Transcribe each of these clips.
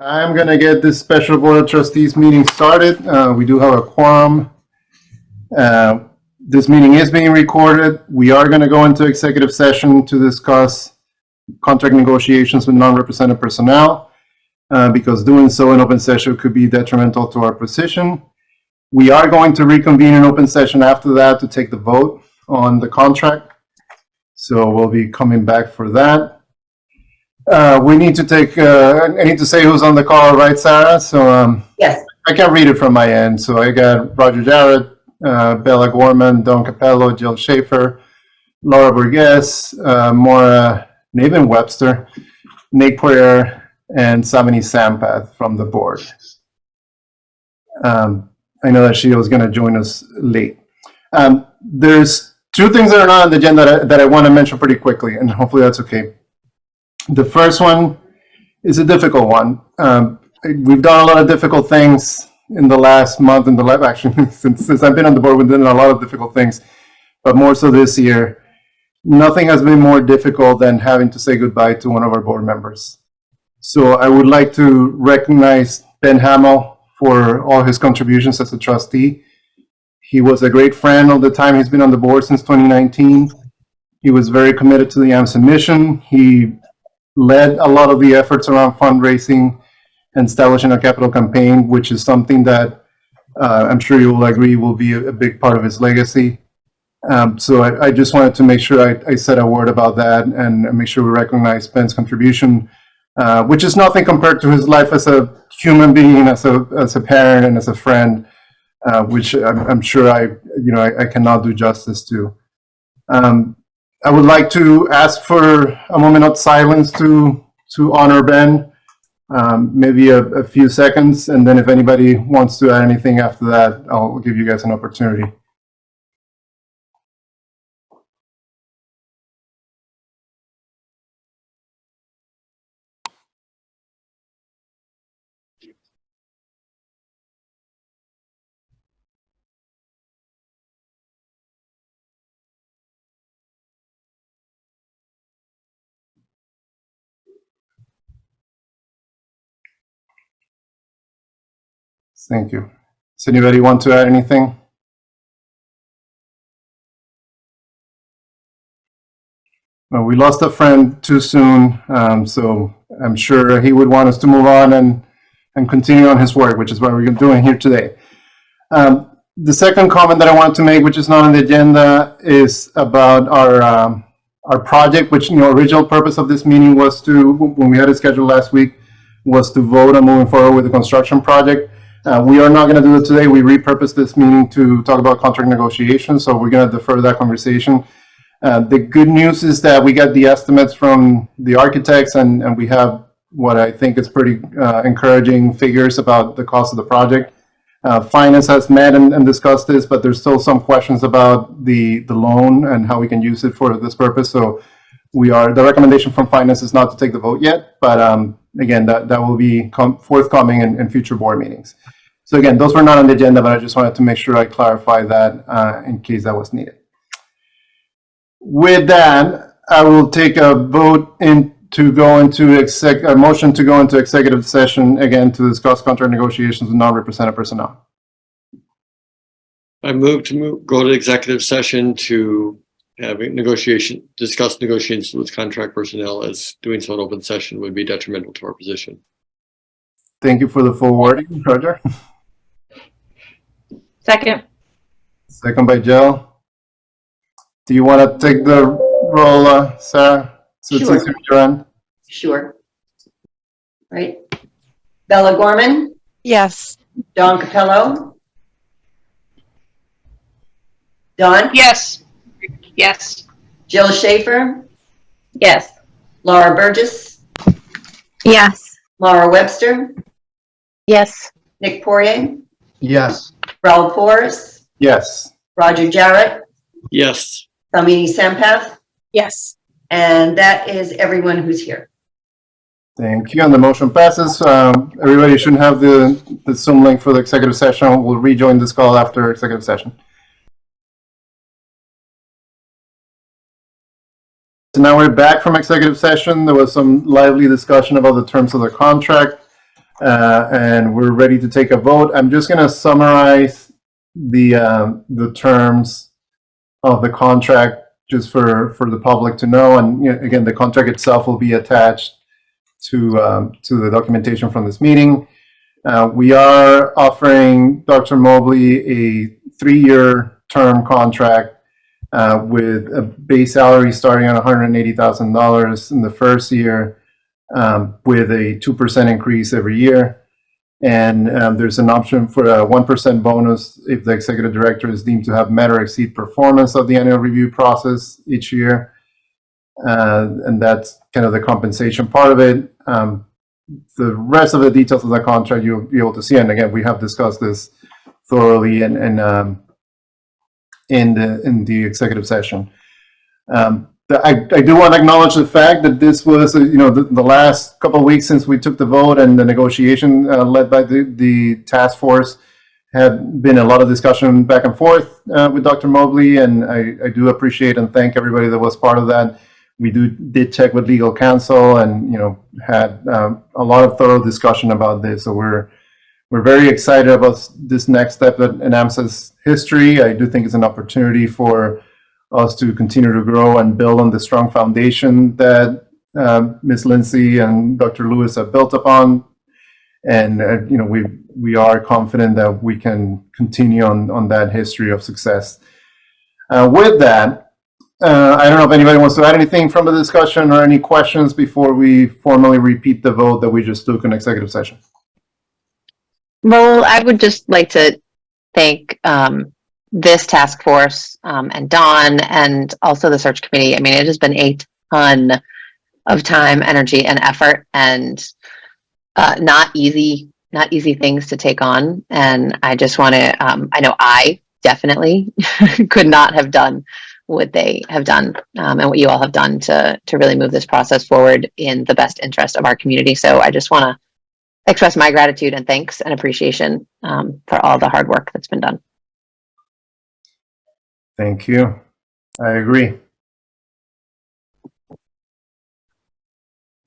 I'm going to get this special Board of Trustees meeting started. We do have a quorum. This meeting is being recorded. We are going to go into executive session to discuss contract negotiations with non-represented personnel because doing so in open session could be detrimental to our position. We are going to reconvene in open session after that to take the vote on the contract. So we'll be coming back for that. We need to take, I need to say who's on the call, right, Sarah? So yes, I can read it from my end. So I got Roger Jarrett, Bella Gorman, Don Capello, Jill Schaefer, Laura Burgess, Maura Nathan Webster, Nick Poirier, and Samini Sampath from the board. I know that she was going to join us late. There's two things that are not on the agenda that I want to mention pretty quickly, and hopefully that's okay. The first one is a difficult one. We've done a lot of difficult things in the last month, in the last actually since I've been on the board, we've done a lot of difficult things, but more so this year. Nothing has been more difficult than having to say goodbye to one of our board members. So I would like to recognize Ben Hamill for all his contributions as a trustee. He was a great friend all the time he's been on the board since 2019. He was very committed to the AMSA mission. He led a lot of the efforts around fundraising and establishing a capital campaign, which is something that I'm sure you will agree will be a big part of his legacy. So I just wanted to make sure I said a word about that and make sure we recognize Ben's contribution, which is nothing compared to his life as a human being, as a parent, and as a friend, which I'm sure I cannot do justice to. I would like to ask for a moment of silence to honor Ben, maybe a few seconds, and then if anybody wants to add anything after that, I'll give you guys an opportunity. Thank you. Does anybody want to add anything? Well, we lost a friend too soon, so I'm sure he would want us to move on and continue on his work, which is what we're doing here today. The second comment that I want to make, which is not on the agenda, is about our project, which original purpose of this meeting was to, when we had it scheduled last week, was to vote on moving forward with the construction project. We are not going to do it today. We repurposed this meeting to talk about contract negotiations, so we're going to defer that conversation. The good news is that we got the estimates from the architects, and we have what I think is pretty encouraging figures about the cost of the project. Finance has met and discussed this, but there's still some questions about the loan and how we can use it for this purpose. So the recommendation from finance is not to take the vote yet, but again, that will be forthcoming in future board meetings. So again, those were not on the agenda, but I just wanted to make sure I clarify that in case that was needed. With that, I will take a vote to go into a motion to go into executive session again to discuss contract negotiations with non-represented personnel. I move to go to executive session to have discuss negotiations with contract personnel, as doing so in open session would be detrimental to our position. Thank you for the full wording, Roger. second. Second by Jill. Do you want to take the roll, Sarah? So Sure. it's your end. Sure. Right. Bella Gorman, Yes. Don Capello. Don? Yes. Yes. Jill Schaefer, Yes. Laura Burgess, Yes. Laura Webster, Yes. Nick Poirier, Yes. Raul Porras, Yes. Roger Jarrett, Yes. Samini Sampath, Yes. and that is everyone who's here. Thank you. And the motion passes. Everybody should have the Zoom link for the executive session. We'll rejoin this call after executive session. So now we're back from executive session. There was some lively discussion about the terms of the contract. and we're ready to take a vote. I'm just going to summarize the terms of the contract just for the public to know. And again, the contract itself will be attached to the documentation from this meeting. We are offering Dr. Mobley a 3-year term contract with a base salary starting at $180,000 in the first year, with a 2% increase every year. And there's an option for a 1% bonus if the executive director is deemed to have met or exceed performance of the annual review process each year. And that's kind of the compensation part of it. The rest of the details of the contract you'll be able to see. And again, we have discussed this thoroughly in the executive session. I do want to acknowledge the fact that this was, the last couple of weeks since we took the vote, and the negotiation led by the task force had been a lot of discussion back and forth with Dr. Mobley, and I do appreciate and thank everybody that was part of that. We did check with legal counsel, and had a lot of thorough discussion about this. So we're very excited about this next step in AMSA's history. I do think it's an opportunity for us to continue to grow and build on the strong foundation that Ms. Lindsay and Dr. Lewis have built upon. And we are confident that we can continue on that history of success. With that, I don't know if anybody wants to add anything from the discussion or any questions before we formally repeat the vote that we just took in executive session. Well, I would just like to thank this task force and Dawn, and also the search committee. I mean, it has been a ton of time, energy, and effort, and not easy things to take on. And I just want to, I know I definitely could not have done what they have done, and what you all have done to really move this process forward in the best interest of our community. So I just want to express my gratitude and thanks and appreciation for all the hard work that's been done. Thank you. I agree.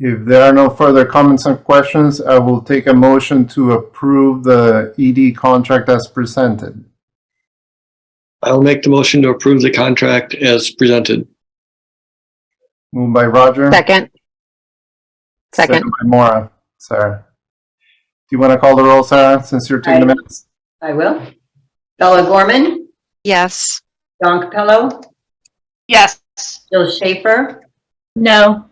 If there are no further comments or questions, I will take a motion to approve the ED contract as presented. I'll make the motion to approve the contract as presented. Moved by Roger. Second. By Maura. Sarah. Do you want to call the roll, Sarah, since you're taking the minutes? I will. Bella Gorman, Yes. Don Capello, Yes. Jill Schaefer, No.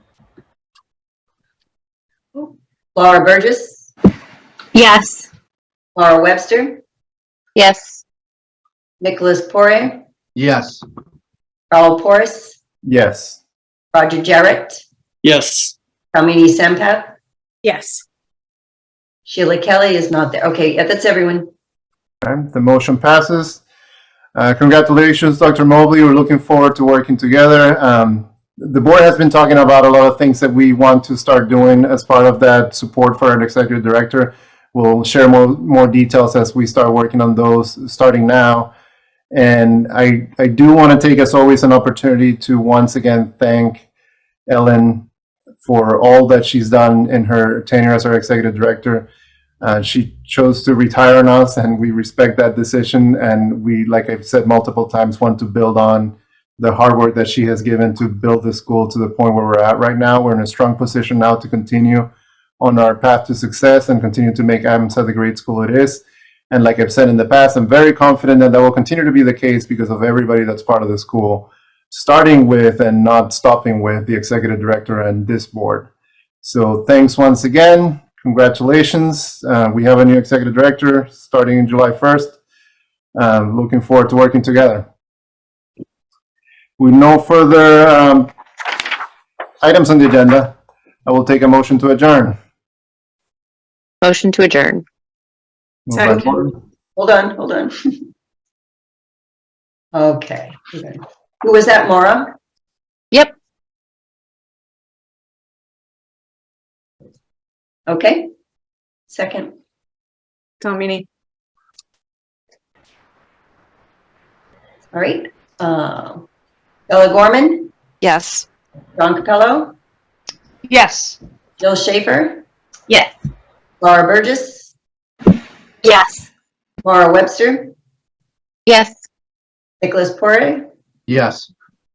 Laura Burgess, Yes. Laura Webster, Yes. Nicholas Poirier, Yes. Raul Porras, Yes. Roger Jarrett, Yes. Kamini Sampath, Yes. Sheila Kelly is not there. Okay, yeah, that's everyone. Okay, the motion passes. Congratulations, Dr. Mobley. We're looking forward to working together. The board has been talking about a lot of things that we want to start doing as part of that support for an executive director. We'll share more details as we start working on those starting now. And I do want to take, as always, an opportunity to once again thank Ellen for all that she's done in her tenure as our executive director. She chose to retire on us, and we respect that decision. And we, like I've said multiple times, want to build on the hard work that she has given to build the school to the point where we're at right now. We're in a strong position now to continue on our path to success and continue to make AMSA the great school it is. And like I've said in the past, I'm very confident that that will continue to be the case because of everybody that's part of the school, starting with and not stopping with the executive director and this board. So thanks once again. Congratulations. We have a new executive director starting in July 1st. Looking forward to working together. With no further items on the agenda, I will take a motion to adjourn. Motion to adjourn. Moved by Gordon. Hold on. Okay. Who was that, Maura? Yep. Okay. Second. Tomini. All right. Bella Gorman, Yes. Don Capello, Yes. Jill Schaefer, Yes. Laura Burgess, Yes. Laura Webster, Yes. Nicholas Porre, Yes.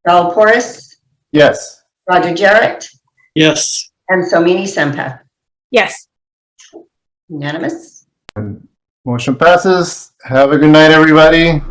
Raul Porras, Yes. Roger Jarrett, Yes. and Somini Senpa. Yes. Unanimous? Motion passes. Have a good night, everybody.